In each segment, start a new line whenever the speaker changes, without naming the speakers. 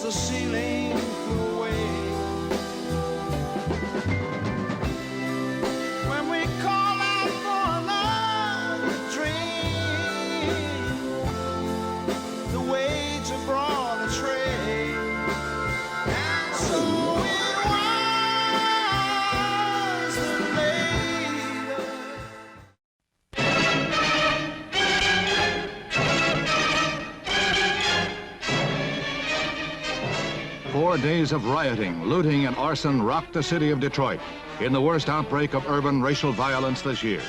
the ceiling flew away. When we call out for another drink, the waiter brought a tray, and so it was that later.
4 days of rioting, looting, and arson rocked the city of Detroit in the worst outbreak of urban racial violence this year.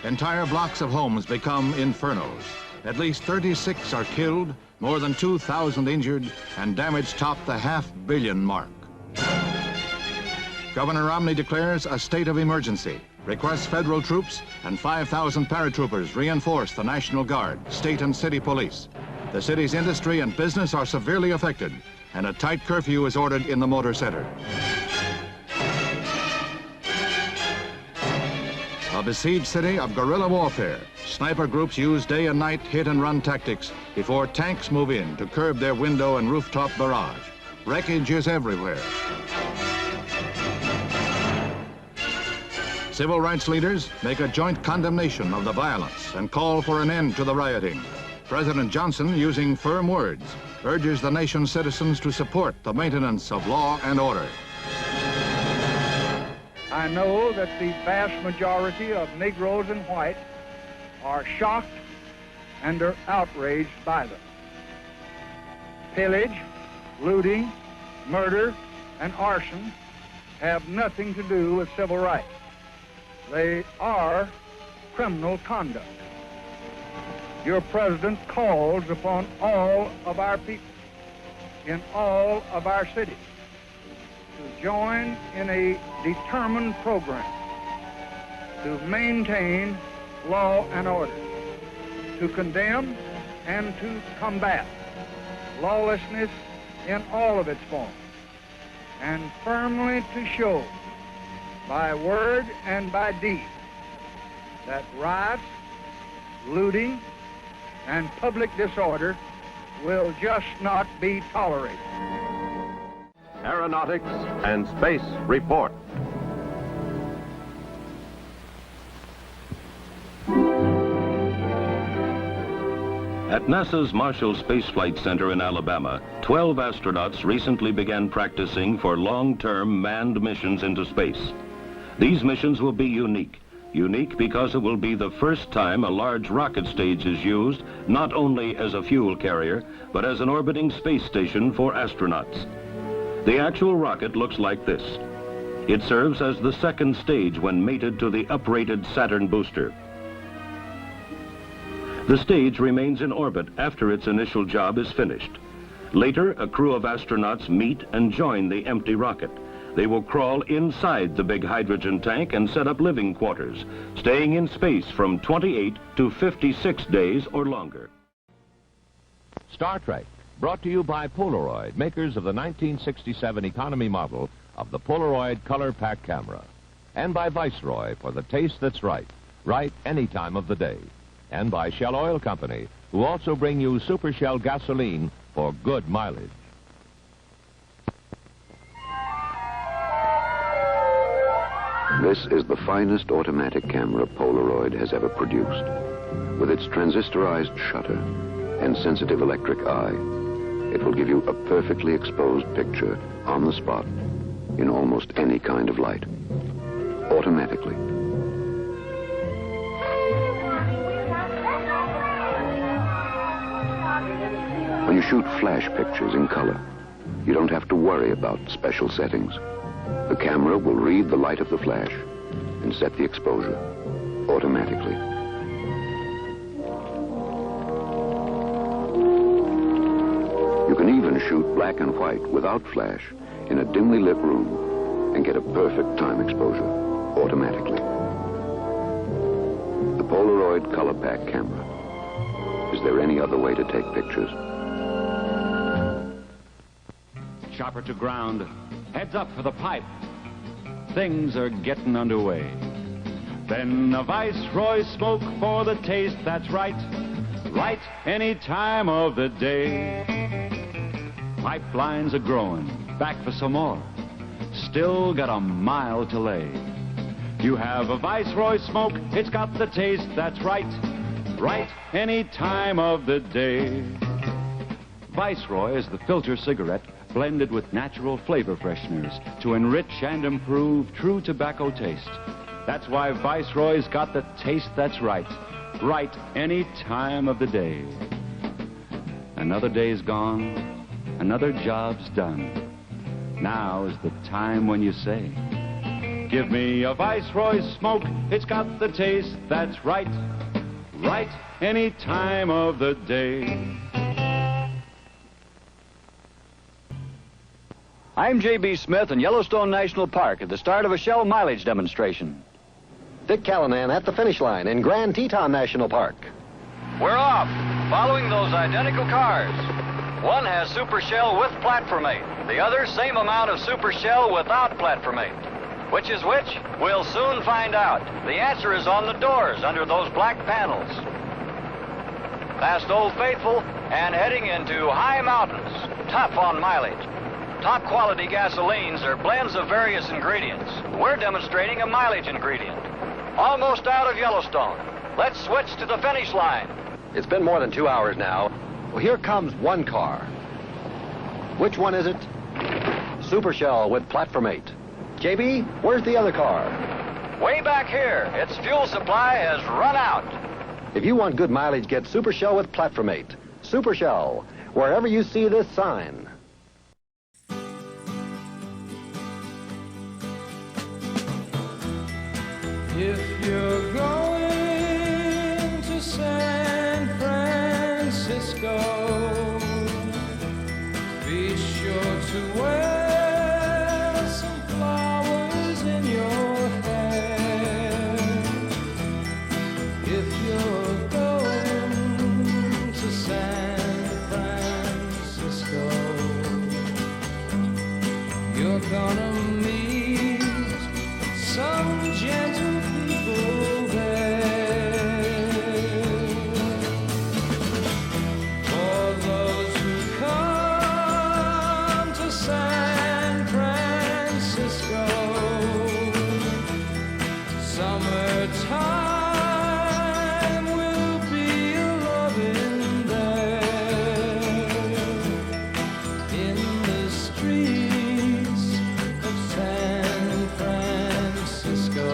Entire blocks of homes become infernos. At least 36 are killed, more than 2,000 injured, and damage topped the $500 million mark. Governor Romney declares a state of emergency, requests federal troops and 5,000 paratroopers reinforce the National Guard, state and city police. The city's industry and business are severely affected, and a tight curfew is ordered in the Motor Center. A besieged city of guerrilla warfare. Sniper groups use day and night hit-and-run tactics before tanks move in to curb their window and rooftop barrage. Wreckage is everywhere. Civil rights leaders make a joint condemnation of the violence and call for an end to the rioting. President Johnson, using firm words, urges the nation's citizens to support the maintenance of law and order.
I know that the vast majority of Negroes and whites are shocked and are outraged by them. Pillage, looting, murder, and arson have nothing to do with civil rights. They are criminal conduct. Your president calls upon all of our people in all of our cities to join in a determined program to maintain law and order, to condemn and to combat lawlessness in all of its forms, and firmly to show by word and by deed that riots, looting, and public disorder will just not be tolerated.
Aeronautics and Space Report.
At NASA's Marshall Space Flight Center in Alabama, 12 astronauts recently began practicing for long-term manned missions into space. These missions will be unique. Unique because it will be the first time a large rocket stage is used, not only as a fuel carrier, but as an orbiting space station for astronauts. The actual rocket looks like this. It serves as the second stage when mated to the uprated Saturn booster. The stage remains in orbit after its initial job is finished. Later, a crew of astronauts meet and join the empty rocket. They will crawl inside the big hydrogen tank and set up living quarters, staying in space from 28 to 56 days or longer.
Star Trek, brought to you by Polaroid, makers of the 1967 economy model of the Polaroid Color Pack camera. And by Viceroy for the taste that's right, right any time of the day. And by Shell Oil Company, who also bring you Super Shell gasoline for good mileage.
This is the finest automatic camera Polaroid has ever produced. With its transistorized shutter and sensitive electric eye, it will give you a perfectly exposed picture on the spot in almost any kind of light, automatically. When you shoot flash pictures in color, you don't have to worry about special settings. The camera will read the light of the flash and set the exposure automatically. You can even shoot black and white without flash in a dimly lit room and get a perfect time exposure automatically. The Polaroid Color Pack camera. Is there any other way to take pictures?
Chopper to ground. Heads up for the pipe. Things are getting underway. Then a Viceroy smoke for the taste that's right. Right any time of the day. Pipelines are growing, back for some more. Still got a mile to lay. You have a Viceroy smoke, it's got the taste that's right. Right any time of the day. Viceroy is the filter cigarette blended with natural flavor fresheners to enrich and improve true tobacco taste. That's why Viceroy's got the taste that's right. Right any time of the day. Another day's gone, another job's done. Now is the time when you say, give me a Viceroy smoke, it's got the taste that's right. Right any time of the day.
I'm J.B. Smith in Yellowstone National Park at the start of a Shell mileage demonstration.
Dick Callanan at the finish line in Grand Teton National Park.
We're off, following those identical cars. One has Super Shell with Platformate. The other, same amount of Super Shell without Platformate. Which is which? We'll soon find out. The answer is on the doors under those black panels. Past Old Faithful and heading into high mountains, tough on mileage. Top quality gasolines are blends of various ingredients. We're demonstrating a mileage ingredient. Almost out of Yellowstone. Let's switch to the finish line.
It's been more than 2 hours now. Well, here comes one car. Which one is it? Super Shell with Platformate. JB, where's the other car?
Way back here. Its fuel supply has run out.
If you want good mileage, get Super Shell with Platformate. Super Shell, wherever you see this sign.
If you're going to San Francisco, be sure to wear some flowers in your hair. If you're going to San Francisco, you're gonna meet some gentle people there. For those who come to San Francisco, summertime will be a loving there. In the streets of San Francisco,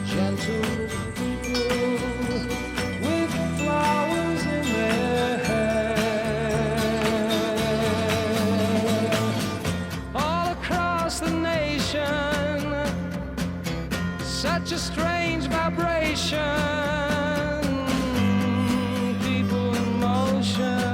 gentle people with flowers in their hair. All across the nation, such a strange vibration, people in motion.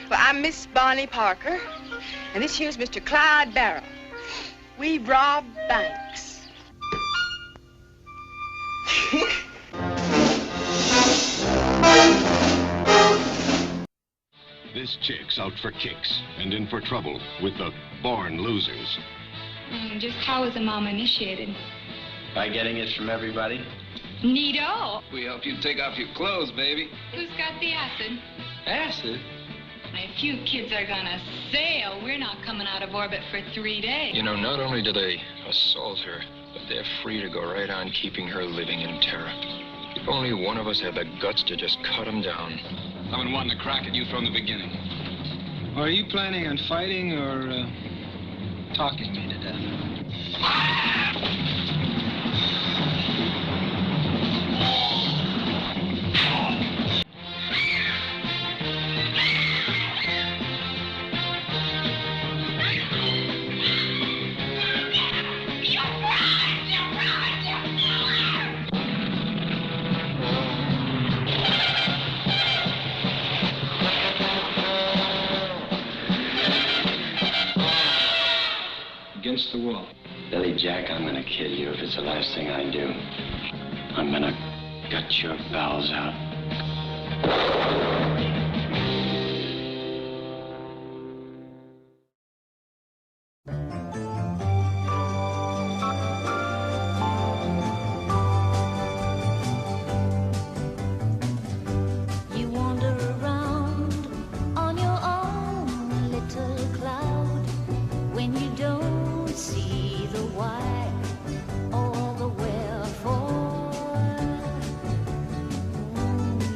Well, I'm Miss Bonnie Parker, and this here's Mr. Clyde Barrow. We rob banks.
This chick's out for kicks and in for trouble with the born losers.
Just how was the mom initiated?
By getting it from everybody.
Neato.
We help you take off your clothes, baby.
Who's got the acid?
Acid?
If you kids are gonna sail, we're not coming out of orbit for 3 days.
You know, not only do they assault her, but they're free to go right on keeping her living in terror. If only one of us had the guts to just cut them down.
I've been wanting to crack at you from the beginning. Are you planning on fighting or talking me to death. Against the wall.
Billy Jack, I'm gonna kill you if it's the last thing I do. I'm gonna gut your bowels out.
You wander around on your own little cloud when you don't see the why or the wherefore.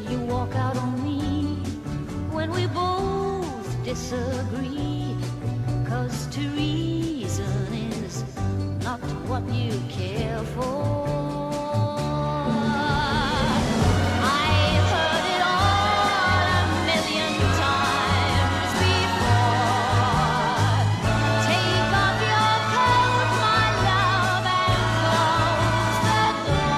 You walk out on me when we both disagree, 'cause to reason is not what you care for. I've heard it all a million times before. Take off your coat, my love, and close the door.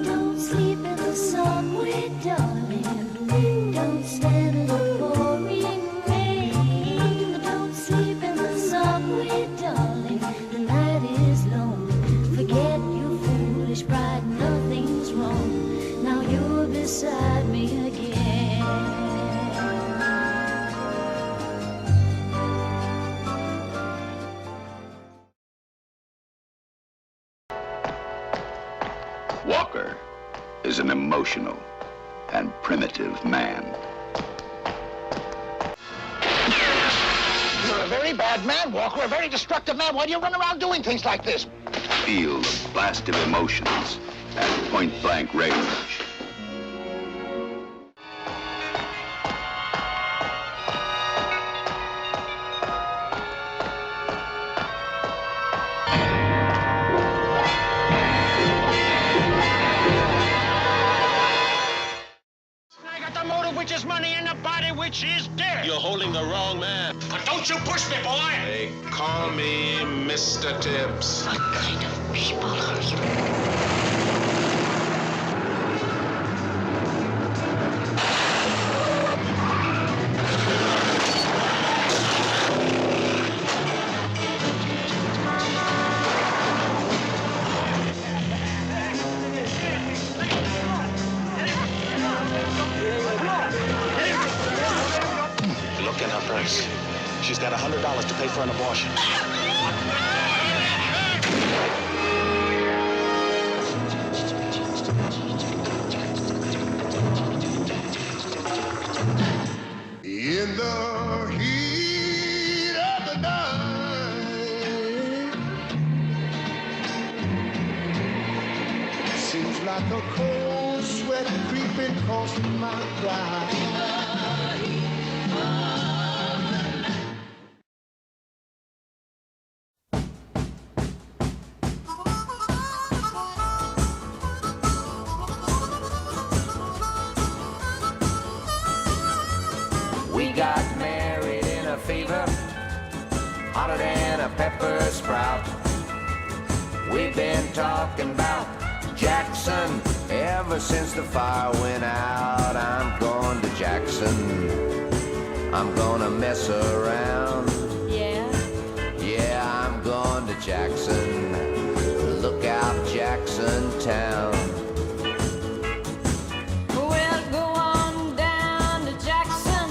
Don't sleep in the subway, darling. Don't stand in the pouring rain. Don't sleep in the subway, darling. The night is long. Forget your foolish pride, nothing's wrong. Now you're beside me again.
Walker is an emotional and primitive man.
You're a very bad man, Walker, a very destructive man. Why do you run around doing things like this?
Feel the blast of emotions at point-blank range.
I got the motive, which is money, and the body, which is death.
You're holding the wrong man.
Don't you push me, boy!
They call me Mr. Tibbs.
What kind of people are you?
Look in her purse. She's got $100 to pay for an abortion.
In the heat of the night, seems like a cold sweat creeping across my brow.
We got married in a fever, hotter than a pepper sprout. We've been talking about Jackson ever since the fire went out. I'm going to Jackson, I'm gonna mess around. Yeah, I'm going to Jackson, look out Jackson Town.
Well, go on down to Jackson.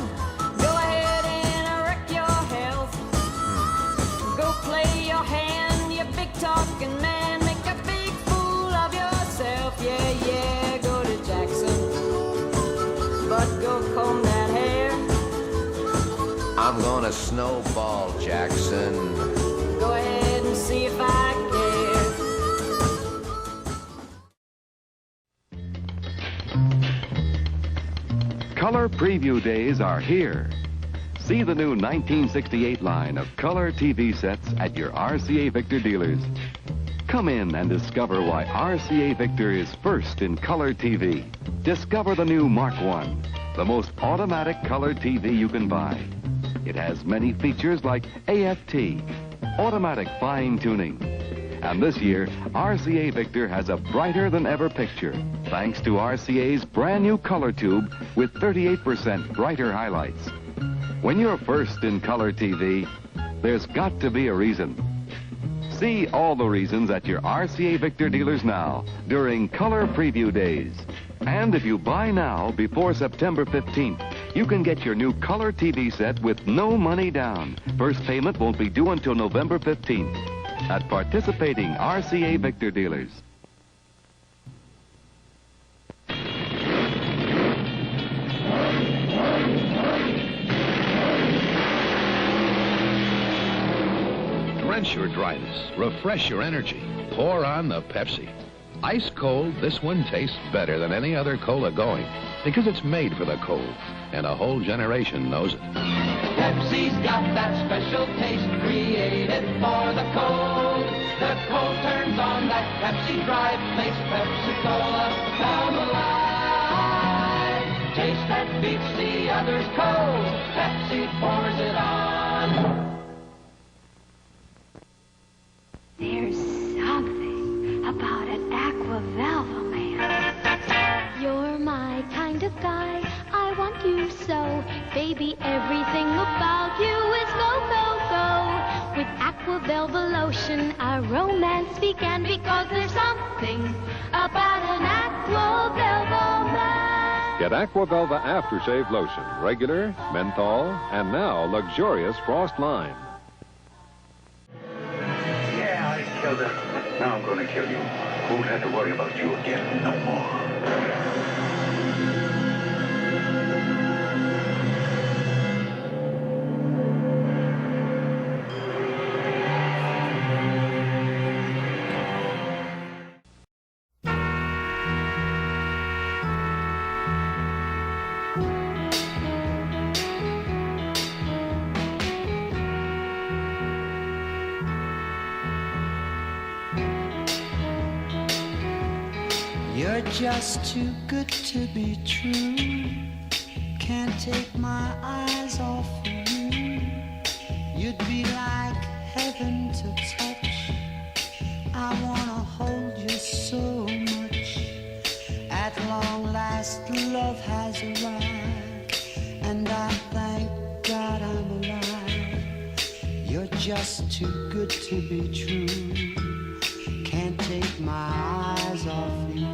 Go ahead and wreck your health. Go play your hand, you big talking man. Make a big fool of yourself. Yeah, go to Jackson. But go comb that hair.
I'm gonna snowball Jackson.
Go ahead and see if I care.
Color preview days are here.
See the new 1968 line of color TV sets at your RCA Victor dealers. Come in and discover why RCA Victor is first in color TV. Discover the new Mark I, the most automatic color TV you can buy. It has many features like AFT, automatic fine tuning. And this year, RCA Victor has a brighter than ever picture, thanks to RCA's brand new color tube with 38% brighter highlights. When you're first in color TV, there's got to be a reason. See all the reasons at your RCA Victor dealers now during Color Preview Days. And if you buy now before September 15th, you can get your new color TV set with no money down. First payment won't be due until November 15th at participating RCA Victor dealers.
Quench your dryness, refresh your energy, pour on the Pepsi. Ice cold, this one tastes better than any other cola going because it's made for the cold, and a whole generation knows it.
Pepsi's got that special taste created for the cold. The cold turns on that Pepsi drive, makes Pepsi-Cola come alive. Taste that beats the others cold, Pepsi pours it on.
There's something about an Aquavelva man. You're my kind of guy, I want you so. Baby, everything about you is go, go, go. With Aquavelva lotion, our romance began because there's something about an Aquavelva man.
Get Aquavelva Aftershave Lotion, regular, menthol, and now luxurious frost lime.
Killed her. Now I'm going to kill you. Won't have to worry about you again no more.
You're just too good to be true. Can't take my eyes off of you. You'd be like heaven to touch. I wanna hold you so much. At long last, love has arrived, and I thank God I'm alive. You're just too good to be true. Can't take my eyes off you.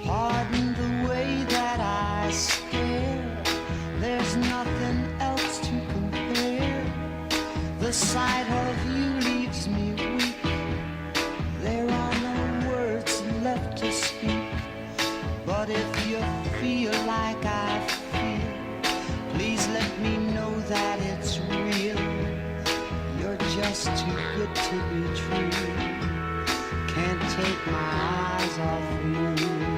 Pardon the way that I stare. There's nothing else to compare. The sight of you leaves me weak. There are no words left to speak. But if you feel like I feel, please let me know that it's real. You're just too good to be true. Can't take my eyes off you.